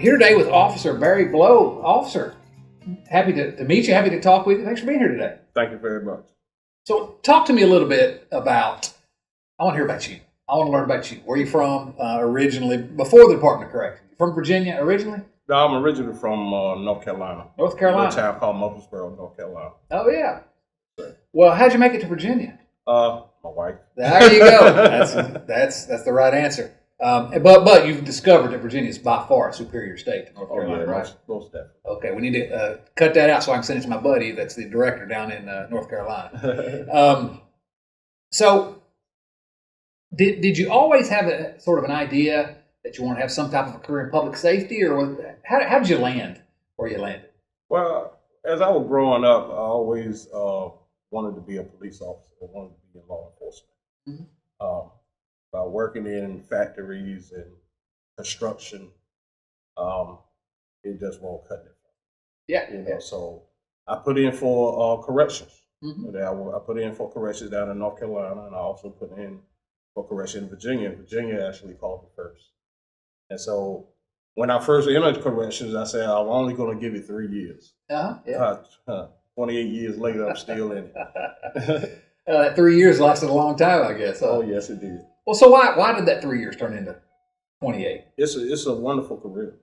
here today with Officer Barry Blowe. Officer, happy to meet you, happy to talk with you. Thanks for being here today. Thank you very much. So talk to me a little bit about, I want to hear about you. I want to learn about you. Where are you from originally, before the Department of Corrections? From Virginia originally? No, I'm originally from North Carolina. North Carolina? A town called Lawrenceville, North Carolina. Oh, yeah. Sure. Well, how'd you make it to Virginia? My wife. There you go. That's the right answer. But you've discovered that Virginia is by far a superior state to North Carolina, right? Most definitely. Okay, we need to cut that out so I can send it to my buddy that's the director down in North Carolina. So, did you always have a sort of an idea that you want to have some type of a career in public safety, or how did you land where you landed? Well, as I was growing up, I always wanted to be a police officer. I wanted to be in law enforcement. Mm-hmm. By working in factories and construction, it just won't cut it. Yeah. So I put in for corrections. Mm-hmm. I put in for corrections down in North Carolina, and I also put in for corrections in Virginia. Virginia actually called me first. And so when I first entered corrections, I said, I'm only going to give it 3 years. Yeah. 28 years later, I'm still in it. 3 years lasted a long time, I guess. Oh, yes, it did. Well, so why did that 3 years turn into 28? It's a wonderful career.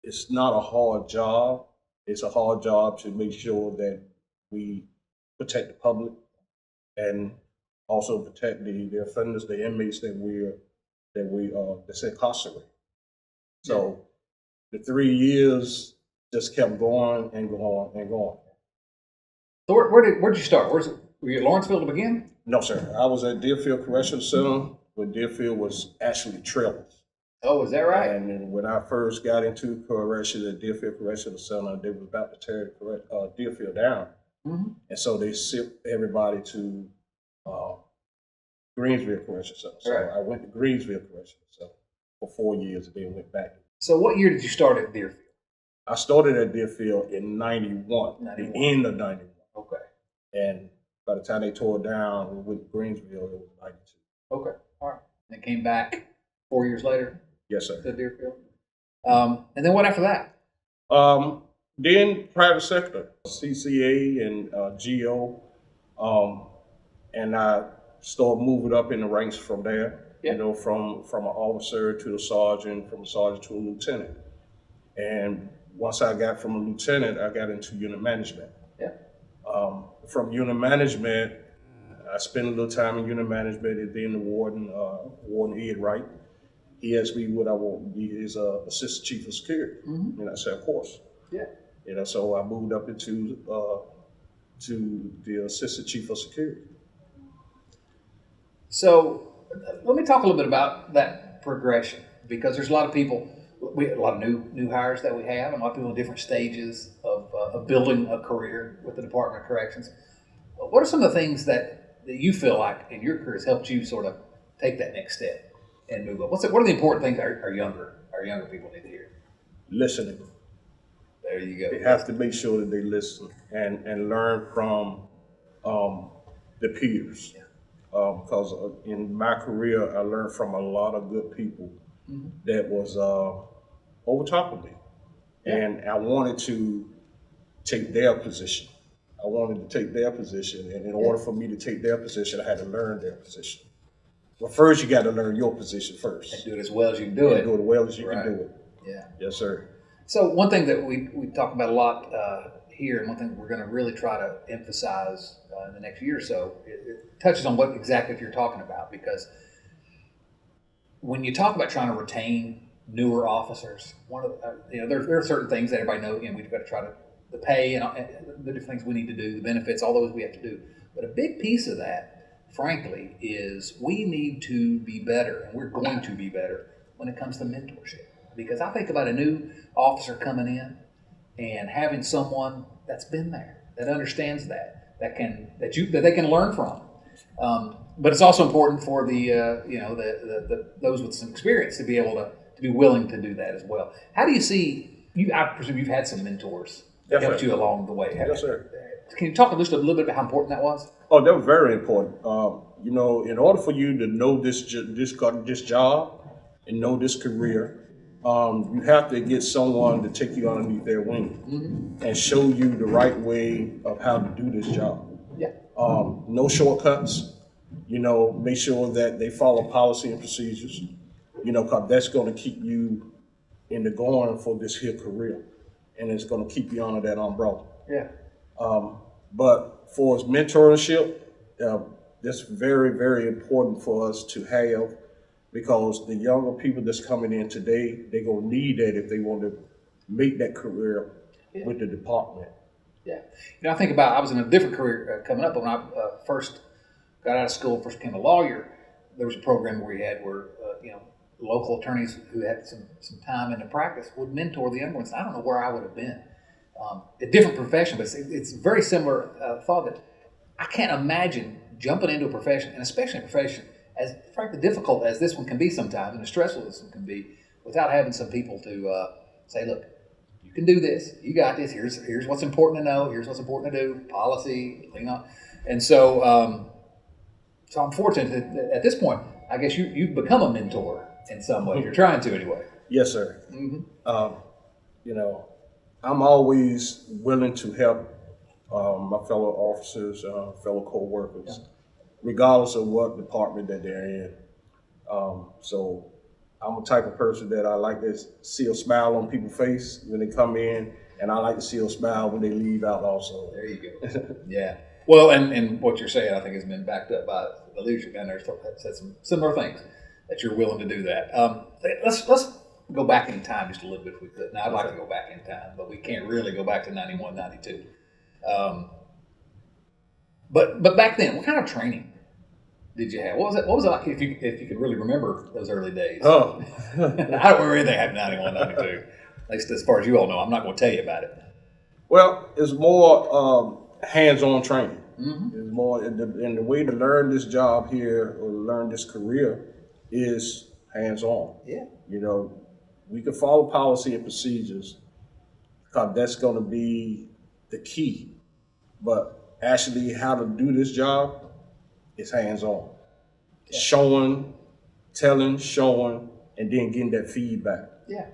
It's not a hard job. It's a hard job to make sure that we protect the public and also protect the offenders, the inmates that's incarcerated. So the 3 years just kept going and going and going. So where did you start? Were you at Lawrenceville to begin? No, sir. I was at Deerfield Correctional Center, when Deerfield was actually trailers. Oh, is that right? And when I first got into corrections at Deerfield Correctional Center, they were about to tear Deerfield down. Mm-hmm. And so they shipped everybody to Greensville Correctional Center. So I went to Greensville Correctional Center for 4 years and then went back. So what year did you start at Deerfield? I started at Deerfield in 91, the end of 91. Okay. And by the time they tore it down, we went to Greensville, it was 92. Okay, all right. And it came back 4 years later? Yes, sir. To Deerfield. And then what after that? Then private sector, CCA and GO, and I started moving up in the ranks from there. Yeah. From an officer to a sergeant, from a sergeant to a lieutenant. And once I got from a lieutenant, I got into unit management. Yeah. From unit management, I spent a little time in unit management, and then the Warden Ed Wright. He asked me what I want to be his assistant chief of security, mm-hmm. and I said, of course. Yeah. So I moved up into to the assistant chief of security. So let me talk a little bit about that progression, because there's a lot of people, a lot of new hires that we have, and a lot of people in different stages of building a career with the Department of Corrections. What are some of the things that you feel like in your career has helped you sort of take that next step and move up? What are the important things our younger people need to hear? Listening. There you go. They have to make sure that they listen and learn from the peers. Yeah. Because in my career, I learned from a lot of good people mm-hmm. that was over top of me. Yeah. And I wanted to take their position. And in order for me to take their position, I had to learn their position. Well, first you got to learn your position first. And do it as well as you can do it. Do it as well as you right. can do it. Yeah. Yes, sir. So one thing that we talk about a lot here, and one thing we're going to really try to emphasize in the next year or so, it touches on what exactly you're talking about, because when you talk about trying to retain newer officers, there are certain things that everybody knows. We've got to try to the pay and the different things we need to do, the benefits, all those we have to do. But a big piece of that, frankly, is we need to be better, and we're going to be better when it comes to mentorship. Because I think about a new officer coming in and having someone that's been there, that understands that they can learn from. But it's also important for the those with some experience to be able to be willing to do that as well. How do you see? I presume you've had some mentors that helped you along the way. Yes, sir. Can you talk just a little bit about how important that was? Oh, that was very important. In order for you to know this job and know this career, you have to get someone to take you underneath their wing and show you the right way of how to do this job. Yeah. No shortcuts. Make sure that they follow policy and procedures. Because that's going to keep you in the going for this here career, and it's going to keep you under that umbrella. Yeah. But for its mentorship, that's very, very important for us to have, because the younger people that's coming in today, they're going to need that if they want to make that career with the department. Yeah. I think about, I was in a different career coming up. When I first got out of school, first became a lawyer, there was a program where we had local attorneys who had some time in the practice would mentor the younger ones. I don't know where I would have been. A different profession, but it's very similar thought that I can't imagine jumping into a profession, and especially a profession as frankly difficult as this one can be sometimes, and as stressful as this one can be, without having some people to say, look, you can do this, you got this, here's what's important to know, here's what's important to do, policy, And so so I'm fortunate that at this point, I guess you've become a mentor in some way. You're trying to anyway. Yes, sir. I'm always willing to help my fellow officers, fellow co-workers, regardless of what department that they're in. So I'm a type of person that I like to see a smile on people's face when they come in, and I like to see a smile when they leave out also. There you go. Yeah. Well, and what you're saying, I think, has been backed up by the leadership down there. Said some similar things, that you're willing to do that. Let's go back in time just a little bit if we could. Now, I'd like to go back in time, but we can't really go back to 91, 92. But back then, what kind of training did you have? What was it like if you could really remember those early days? Oh. I don't remember anything happened in 91, 92. At least as far as you all know. I'm not going to tell you about it. Well, it's more hands-on training. Mm-hmm. It's more, and the way to learn this job here or learn this career is hands-on. Yeah. We can follow policy and procedures because that's going to be the key. But actually, how to do this job is hands-on. Yeah. Showing, telling, showing, and then getting that feedback. Yeah.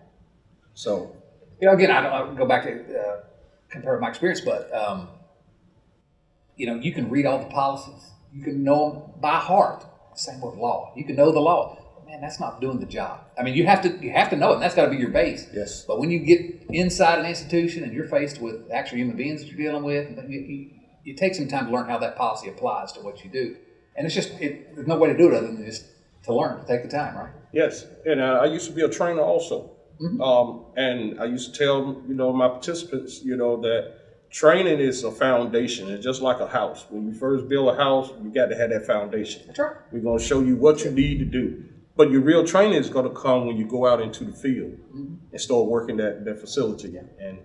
So, again, I'll go back to compare my experience, but you can read all the policies. You can know them by heart. Same with law. You can know the law. Man, that's not doing the job. I mean, you have to know it, and that's got to be your base. Yes. But when you get inside an institution and you're faced with actual human beings that you're dealing with, you take some time to learn how that policy applies to what you do. And it's just, there's no way to do it other than just to learn, to take the time, right? Yes. And I used to be a trainer also. Mm-hmm. And I used to tell, my participants, that training is a foundation. It's just like a house. When you first build a house, you got to have that foundation. That's right. We're going to show you what you need to do. But your real training is going to come when you go out into the field and start working that facility and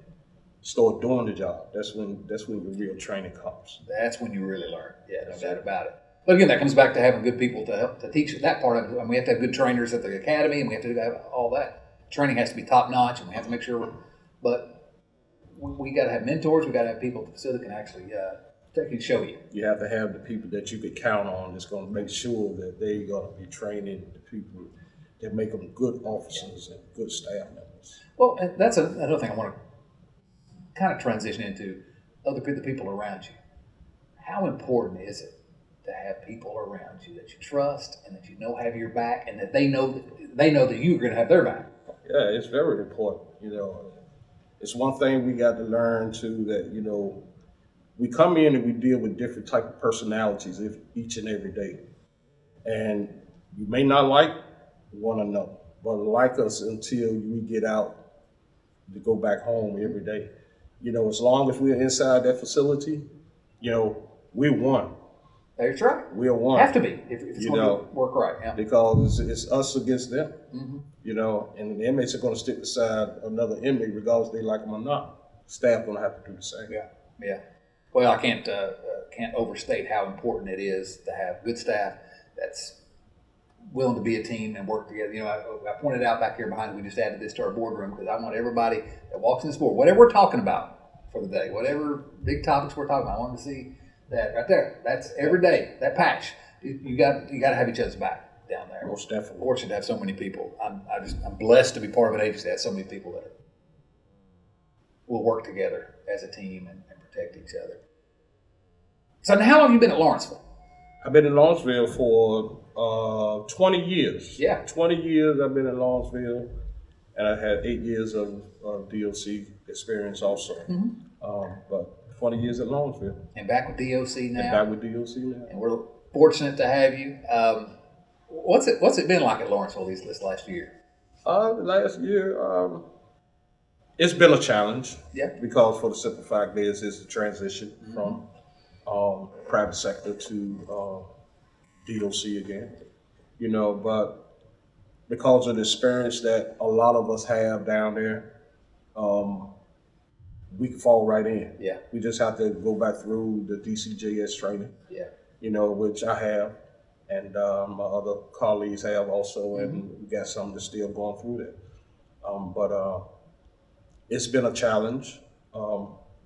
start doing the job. That's when your real training comes. That's when you really learn. Yeah, no doubt about it. But again, that comes back to having good people to help to teach that part of it. I mean, we have to have good trainers at the academy, and we have to have all that. Training has to be top notch, and we have to make sure. But we got to have mentors. We got to have people at the facility that can actually can show you. You have to have the people that you can count on that's going to make sure that they're going to be training the people that make them good officers and good staff members. Well, and that's another thing I want to kind of transition into, the people around you. How important is it to have people around you that you trust and that have your back, and that they know that you're going to have their back? Yeah, it's very important. It's one thing we got to learn too, that we come in and we deal with different type of personalities each and every day. And you may not like one another, but like us until we get out to go back home every day. As long as we're inside that facility, we're one. That's right. We're one. Have to be if it's going to work right. Yeah. Because it's us against them. Mm-hmm. And the inmates are going to stick beside another inmate regardless if they like them or not. Staff going to have to do the same. Yeah. Well, I can't overstate how important it is to have good staff that's willing to be a team and work together. I pointed out back here behind, we just added this to our boardroom because I want everybody that walks in this board, whatever we're talking about for the day, whatever big topics we're talking about, I want to see that right there. That's every day, that patch. You got to have each other's back. down there. Most definitely. Fortunate to have so many people. I'm blessed to be part of an agency that has so many people that will work together as a team and protect each other. So now, how long have you been at Lawrenceville? I've been in Lawrenceville for 20 years. Yeah. 20 years I've been in Lawrenceville, and I had 8 years of DOC experience also. But 20 years at Lawrenceville. And back with DOC now. And back with DOC now. And we're fortunate to have you. What's it been like at Lawrenceville this last year? Last year, it's been a challenge. Yeah. Because for the simple fact is, it's a transition from private sector to DOC again. You know, but because of the experience that a lot of us have down there, we can fall right in. Yeah. We just have to go back through the DCJS training. Yeah. You know, which I have, and my other colleagues have also, and we got some that's still going through that. But it's been a challenge.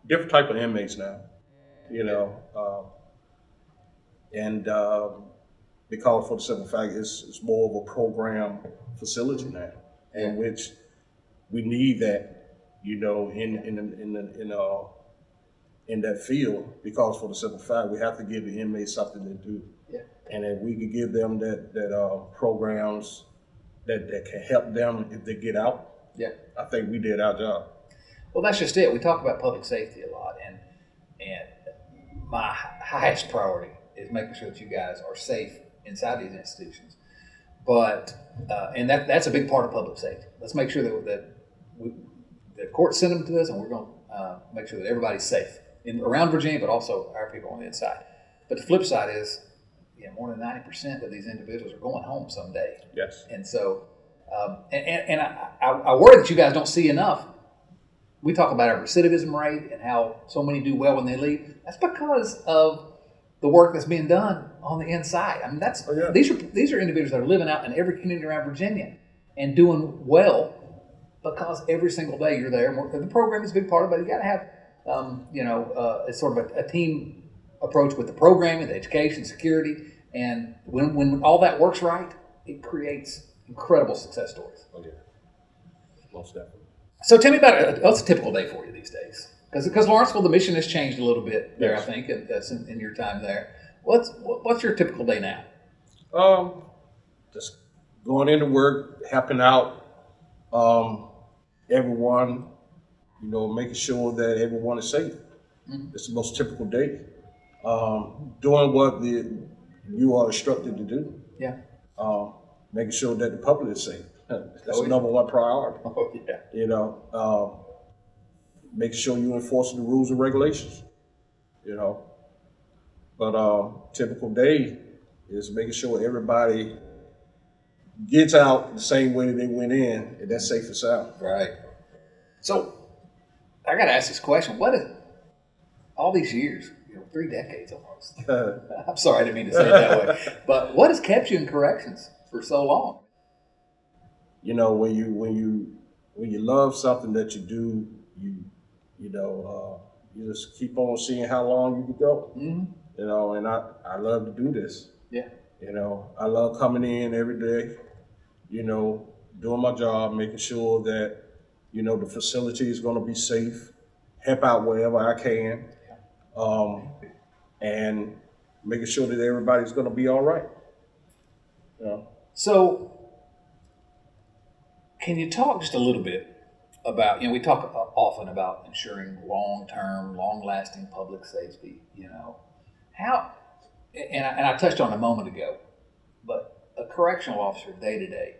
Different type of inmates now, you know, and because for the simple fact it's more of a program facility now, in which we need that, you know, in that field, because for the simple fact we have to give the inmates something to do. Yeah. And if we could give them that programs that can help them if they get out, Yeah. I think we did our job. Well, that's just it. We talk about public safety a lot, and my highest priority is making sure that you guys are safe inside these institutions. But and that's a big part of public safety. Let's make sure that the court sent them to us, and we're going to make sure that everybody's safe around Virginia, but also our people on the inside. But the flip side is, more than 90% of these individuals are going home someday. Yes. And so, I worry that you guys don't see enough. We talk about our recidivism rate and how so many do well when they leave. That's because of the work that's being done on the inside. I mean, these are individuals that are living out in every community around Virginia and doing well because every single day you're there. The program is a big part of it, but you got to have, it's sort of a team approach with the programming, the education, security, and when all that works right, it creates incredible success stories. Oh yeah, most definitely. So tell me about what's a typical day for you these days? Because Lawrenceville, the mission has changed a little bit there, Yes. I think, in your time there. What's your typical day now? Just going into work, helping out everyone, making sure that everyone is safe. It's the most typical day. Doing what you are instructed to do. Yeah. Making sure that the public is safe. That's the yeah. number one priority. Oh, yeah. Making sure you enforce the rules and regulations. But typical day is making sure everybody gets out the same way that they went in, and that's safe and sound. Right. So I got to ask this question. What is all these years, 3 decades almost? I'm sorry, I didn't mean to say it that way. But what has kept you in corrections for so long? When you love something that you do, you just keep on seeing how long you can go. Mm-hmm. And I love to do this. Yeah. I love coming in every day, doing my job, making sure that, the facility is going to be safe, help out wherever I can, and making sure that everybody's going to be all right. So can you talk just a little bit about, we talk often about ensuring long-term, long-lasting public safety, how, and I touched on it a moment ago, but a correctional officer day-to-day,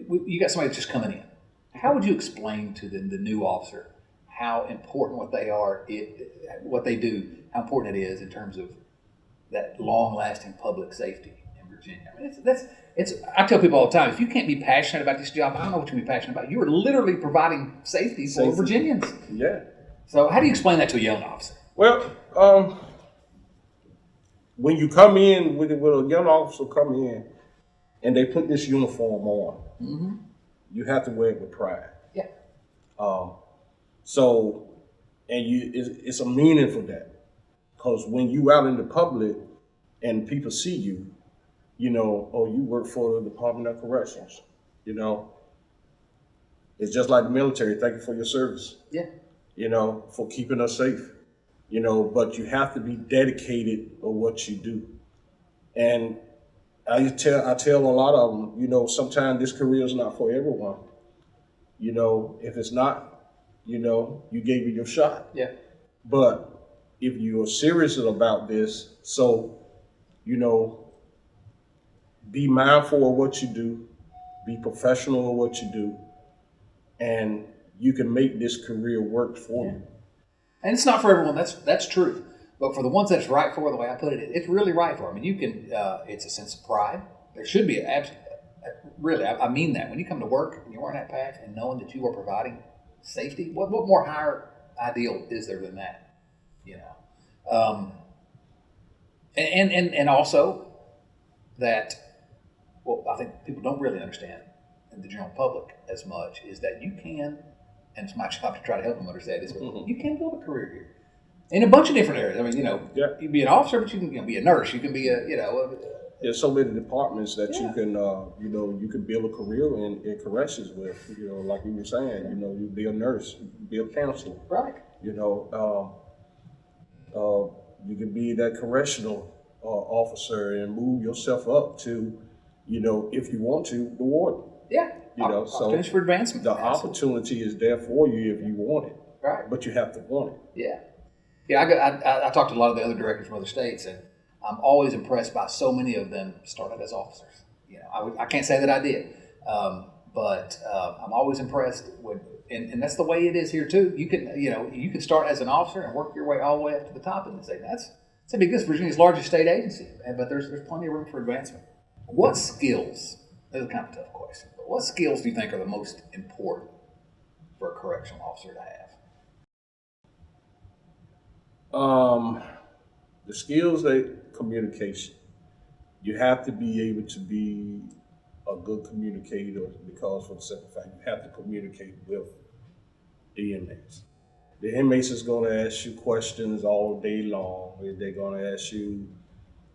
you got somebody that's just coming in. How would you explain to the new officer how important what they do, how important it is in terms of that long-lasting public safety in Virginia? I mean, I tell people all the time, if you can't be passionate about this job, I don't know what you can be passionate about. You are literally providing safety for Virginians. Yeah. So how do you explain that to a young officer? Well, when you come in, when a young officer come in and they put this uniform on, you have to wear it with pride. Yeah. It's a meaning for that. Because when you out in the public and people see you, you know, oh, you work for the Department of Corrections, you know. It's just like the military. Thank you for your service. Yeah. You know, for keeping us safe. You know, but you have to be dedicated of what you do. And I tell a lot of them, you know, sometimes this career is not for everyone. You know, if it's not, you know, you gave it your shot. Yeah. But if you are serious about this, so, you know, be mindful of what you do, be professional of what you do, and you can make this career work for you. And it's not for everyone. That's true. But for the ones that's right for, the way I put it, it's really right for. I mean, you can. It's a sense of pride. There should be really. I mean that when you come to work and you're wearing that patch and knowing that you are providing safety. What more higher ideal is there than that? You know. And also that. Well, I think people don't really understand, in the general public as much, is that you can, and it's my job to try to help them understand this, but you can build a career here in a bunch of different areas. I mean, you know, you can be an officer, but you can be a nurse. You can be there's so many departments that you can, you know, you can build a career in corrections with. You know, like you were saying, you know, you be a nurse, you can be a counselor. Right. You know, you can be that correctional officer and move yourself up to, you know, if you want to, the warden. Yeah. You know, opportunities for advancement. The opportunity is there for you if you want it. Right. But you have to want it. Yeah. Yeah, I talked to a lot of the other directors from other states, and I'm always impressed by so many of them started as officers. You know, I can't say that I did, but I'm always impressed with, and that's the way it is here too. You can start as an officer and work your way all the way up to the top, and say that's a big difference. Virginia's largest state agency, but there's plenty of room for advancement. What skills? This is kind of a tough question. But what skills do you think are the most important for a correctional officer to have? The skills that communication. You have to be able to be a good communicator, because for the simple fact you have to communicate with the inmates. The inmates is going to ask you questions all day long. They're going to ask you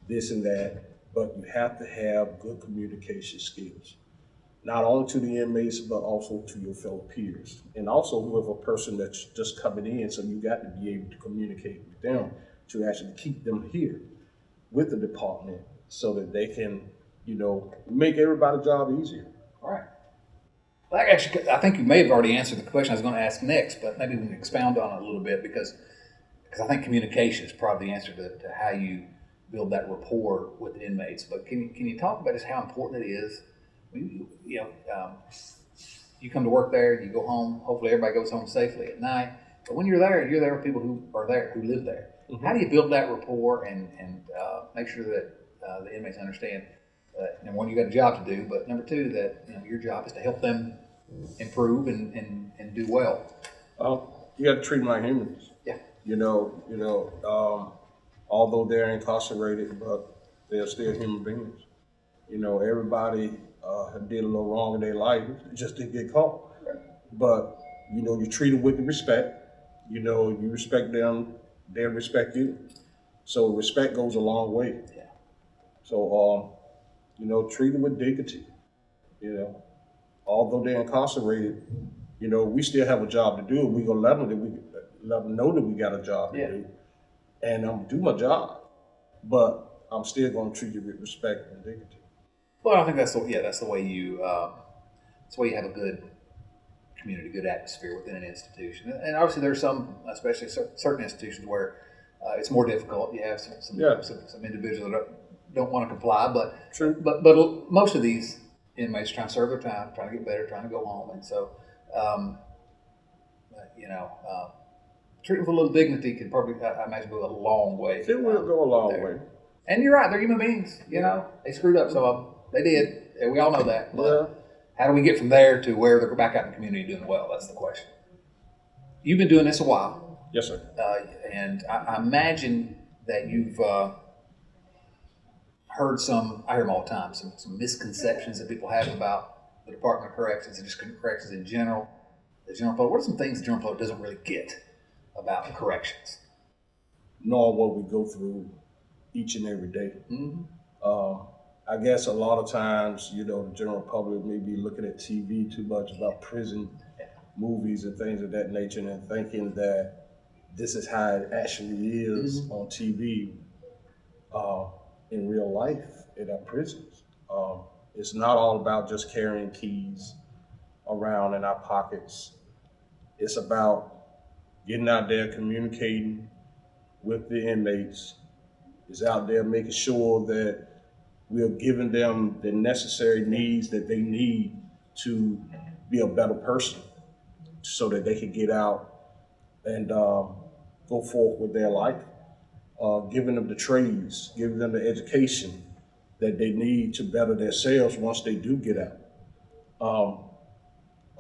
this and that, but you have to have good communication skills. Not only to the inmates, but also to your fellow peers. And also with a person that's just coming in, so you got to be able to communicate with them to actually keep them here with the department so that they can, you know, make everybody's job easier. All right. Well, actually, I think you may have already answered the question I was going to ask next, but maybe we can expound on it a little bit, because I think communication is probably the answer to how you build that rapport with the inmates. But can you talk about just how important it is? You come to work there, you go home, hopefully everybody goes home safely at night. But when you're there with people who are there, who live there. Mm-hmm. How do you build that rapport and make sure that the inmates understand that, number one, you got a job to do, but number two, that your job is to help them improve and do well? You got to treat them like humans. Yeah. Although they're incarcerated, but they're still human beings. You know, everybody did a little wrong in their life, just didn't get caught. But, you know, you treat them with the respect. You know, you respect them, they'll respect you. So respect goes a long way. Yeah. So, you know, treat them with dignity. You know, although they're incarcerated, you know, we still have a job to do. We're going to let them know that we got a job to do. And I'm do my job, but I'm still going to treat you with respect and dignity. Well, I think that's the way you have a good community, good atmosphere within an institution. And obviously, there's some, especially certain institutions, where it's more difficult. You have some individuals that don't want to comply, but True. But most of these inmates are trying to serve their time, trying to get better, trying to go home, and so treating with a little dignity can probably, I imagine, go a long way. It will go a long way. And you're right; they're human beings. You know, they screwed up, so they did. And we all know that. But how do we get from there to where they're back out in the community doing well? That's the question. You've been doing this a while. Yes, sir. And I imagine that you've heard I hear them all the time, some misconceptions that people have about the Department of Corrections and just corrections in general. The general public. What are some things the general public doesn't really get about corrections? Nor what we go through each and every day. Mm-hmm. I guess a lot of times, you know, the general public may be looking at TV too much about prison movies and things of that nature and thinking that this is how it actually is on TV in real life in our prisons. It's not all about just carrying keys around in our pockets. It's about getting out there, communicating with the inmates. It's out there making sure that we're giving them the necessary needs that they need to be a better person so that they can get out and go forth with their life. Giving them the trades, giving them the education that they need to better themselves once they do get out.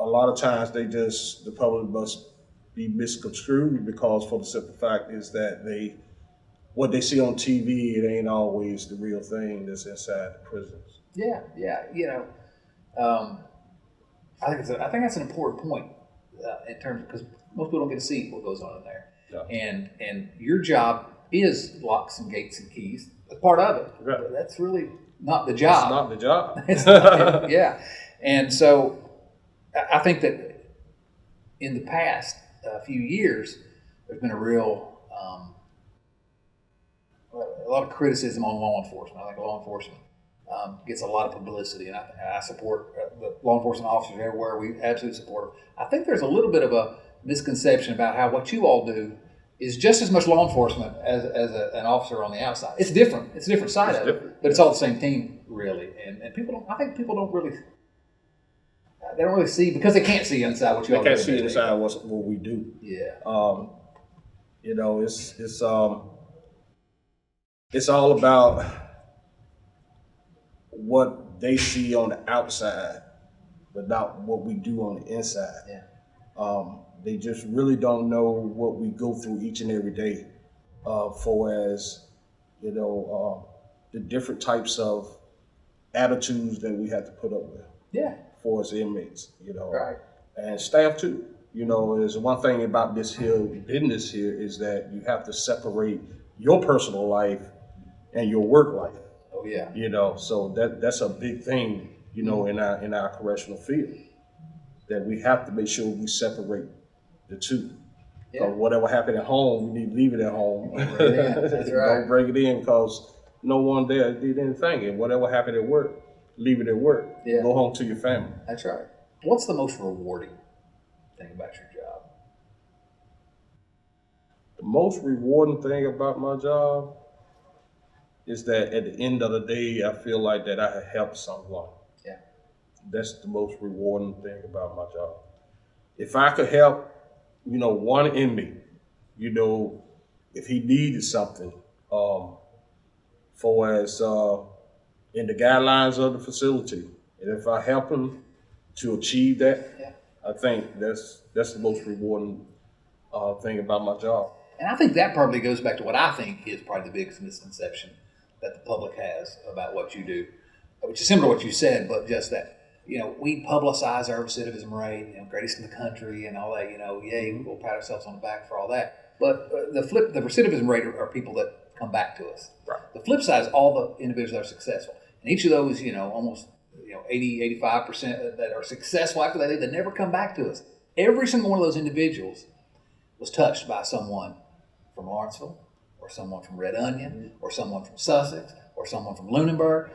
A lot of times the public must be misconstrued because for the simple fact is that what they see on TV, it ain't always the real thing that's inside the prisons. Yeah, you know, I think that's an important point in terms because most people don't get to see what goes on in there, and your job is locks and gates and keys. That's part of it. Right. But that's really not the job. It's not the job. It's not, yeah, and so I think that in the past few years, there's been a lot of criticism on law enforcement. I think law enforcement gets a lot of publicity, and I support the law enforcement officers everywhere. We absolutely support them. I think there's a little bit of a misconception about how what you all do is just as much law enforcement as an officer on the outside. It's different. It's a different side of it, but it's all the same team, really. And I think people don't really see because they can't see inside what you all do. They can't see inside what we do. Yeah. You know, it's all about what they see on the outside, but not what we do on the inside. Yeah. They just really don't know what we go through each and every day, for as, you know, the different types of attitudes that we have to put up with. Yeah. For as inmates, you know, right. And staff too. You know, there's one thing about this business here is that you have to separate your personal life and your work life. Oh yeah. You know, so that's a big thing, you know, in our correctional field, that we have to make sure we separate the two. Yeah. Whatever happened at home, we need to leave it at home. That's right. Don't bring it in because no one there did anything. And whatever happened at work, leave it at work. Yeah. Go home to your family. That's right. What's the most rewarding thing about your job? The most rewarding thing about my job is that at the end of the day, I feel like that I have helped someone. Yeah. That's the most rewarding thing about my job. If I could help, you know, one inmate, you know, if he needed something, for as in the guidelines of the facility, and if I help him to achieve that, Yeah. I think that's the most rewarding thing about my job. And I think that probably goes back to what I think is probably the biggest misconception that the public has about what you do, which is similar to what you said, but just that, you know, we publicize our recidivism rate, you know, greatest in the country and all that, you know, yay, we'll pat ourselves on the back for all that. But the recidivism rate are people that come back to us. Right. The flip side is all the individuals that are successful. And each of those, you know, almost, you know, 80, 85% that are successful after they leave, they never come back to us. Every single one of those individuals was touched by someone from Lawrenceville, or someone from Red Onion, or someone from Sussex, or someone from Lunenburg.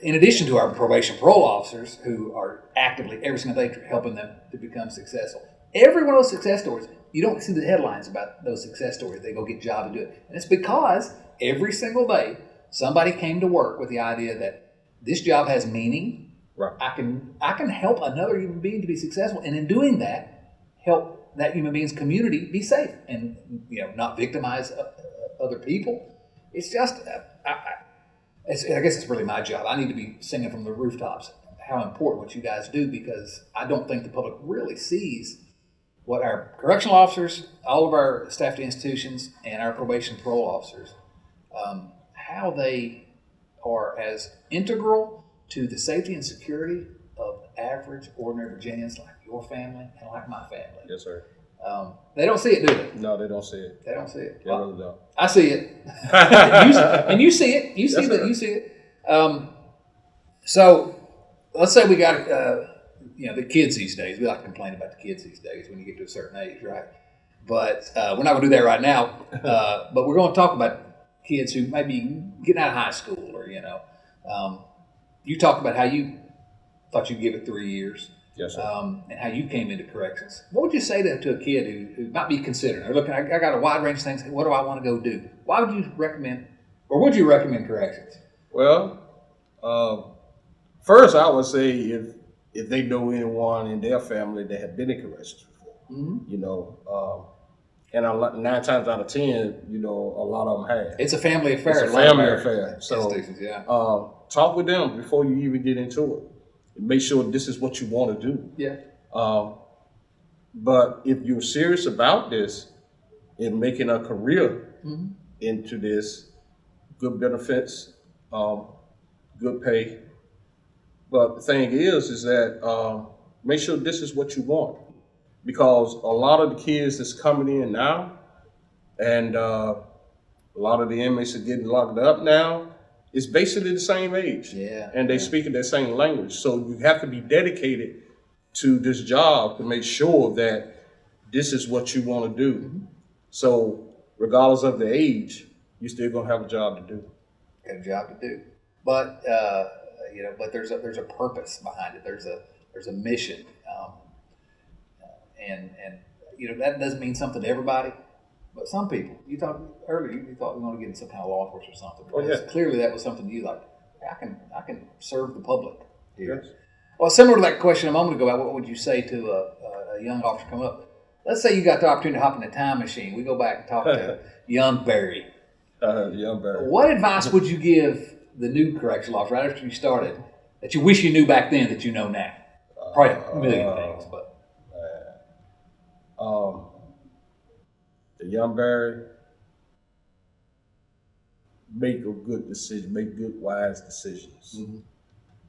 In addition to our probation parole officers who are actively every single day helping them to become successful. Every one of those success stories, you don't see the headlines about those success stories. They go get a job and do it. And it's because every single day somebody came to work with the idea that this job has meaning. Right. I can help another human being to be successful, and in doing that, help that human being's community be safe and, you know, not victimize other people. It's just, I guess it's really my job. I need to be singing from the rooftops how important what you guys do, because I don't think the public really sees what our correctional officers, all of our staff to institutions, and our probation parole officers, how they are as integral to the safety and security of average, ordinary Virginians like your family and like my family. Yes, sir. They don't see it, do they? No, they don't see it. They don't see it. They really don't. I see it. And you see it. You see Yes, that. sir. You see it. So let's say we got, the kids these days. We like to complain about the kids these days when you get to a certain age, right? But we're not going to do that right now. But we're going to talk about kids who may be getting out of high school, or you talked about how you thought you'd give it 3 years. Yes, sir. And how you came into corrections. What would you say to a kid who might be considering, or looking, I got a wide range of things, what do I want to go do? Why would you recommend, or would you recommend corrections? Well, first I would say if they know anyone in their family that had been in corrections before, and 9 times out of 10, a lot of them have. It's a family affair. It's a family affair. So yeah. Talk with them before you even get into it. Make sure this is what you want to do. Yeah. But if you're serious about this and making a career into this, good benefits, good pay. But the thing is that make sure this is what you want, because a lot of the kids that's coming in now, and a lot of the inmates are getting locked up now, it's basically the same age. Yeah. And they speak in that same language. So you have to be dedicated to this job to make sure that this is what you want to do. Mm-hmm. So regardless of the age, you're still gonna have a job to do. Got a job to do. But but there's a purpose behind it. There's a mission. And that doesn't mean something to everybody. But some people, you talked earlier, you thought we were going to get in some kind of law enforcement or something. Oh, yeah. Clearly that was something you like. I can serve the public here. Yes. Well, similar to that question a moment ago about what would you say to a young officer come up. Let's say you got the opportunity to hop in a time machine. We go back and talk to young Barry. Young Barry. What advice would you give the new correctional officer right after you started that you wish you knew back then that you know now? Probably a million things, but. The young Barry, make a good decision, make good, wise decisions.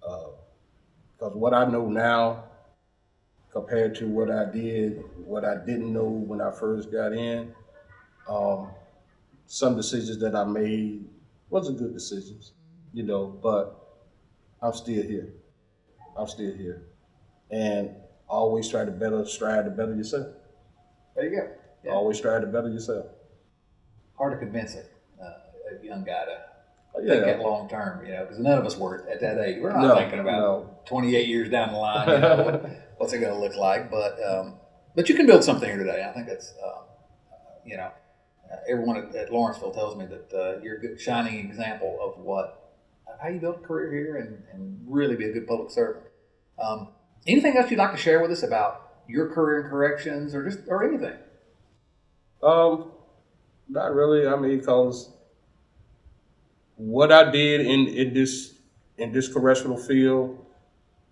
Because what I know now, compared to what I didn't know when I first got in, some decisions that I made wasn't good decisions, but I'm still here. And always strive to better yourself. There you go. Yeah. Always strive to better yourself. Hard to convince a young guy to think that long term, because none of us were at that age. We're not thinking about 28 years down the line, what's it going to look like. But you can build something here today. I think that's, everyone at Lawrenceville tells me that you're a good shining example of how you build a career here and really be a good public servant. Anything else you'd like to share with us about your career in corrections or anything? Not really. I mean, because what I did in this correctional field,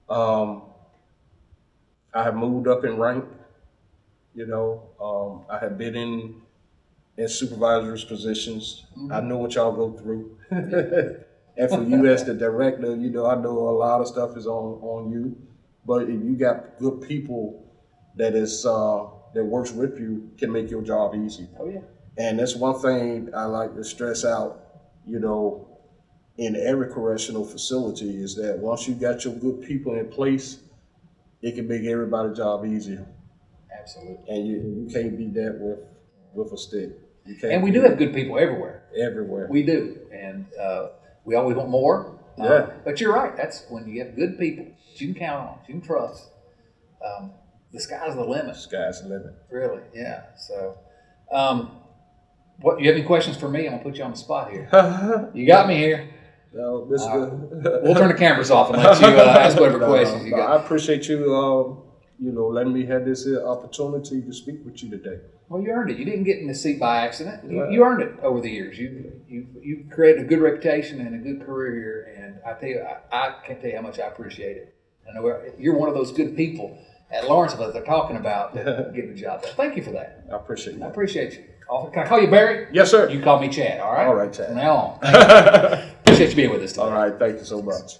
I have moved up in rank. I have been in supervisor's positions. I know what y'all go through. And for you as the director, I know a lot of stuff is on you. But if you got good people that works with you, can make your job easy. Oh yeah. And that's one thing I like to stress out, in every correctional facility, is that once you got your good people in place, it can make everybody's job easier. Absolutely. And you can't beat that with a stick. And we do have good people everywhere. Everywhere. We do. And we always want more. Yeah. But you're right. That's when you have good people that you can count on, you can trust. The sky's the limit. Sky's the limit. Really, yeah. So, you have any questions for me? I'm gonna put you on the spot here. You got me here. No, this good. We'll turn the cameras off and let you ask whatever questions you got. I appreciate you, letting me have this opportunity to speak with you today. Well, you earned it. You didn't get in the seat by accident. You earned it over the years. You created a good reputation and a good career here, and I tell you, I can't tell you how much I appreciate it. I know you're one of those good people at Lawrenceville that they're talking about getting the job done. Thank you for that. I appreciate you. I appreciate you. Can I call you Barry? Yes, sir. You call me Chad, all right? All right, Chad. From now on. Appreciate you being with us today. All right, thank you so much.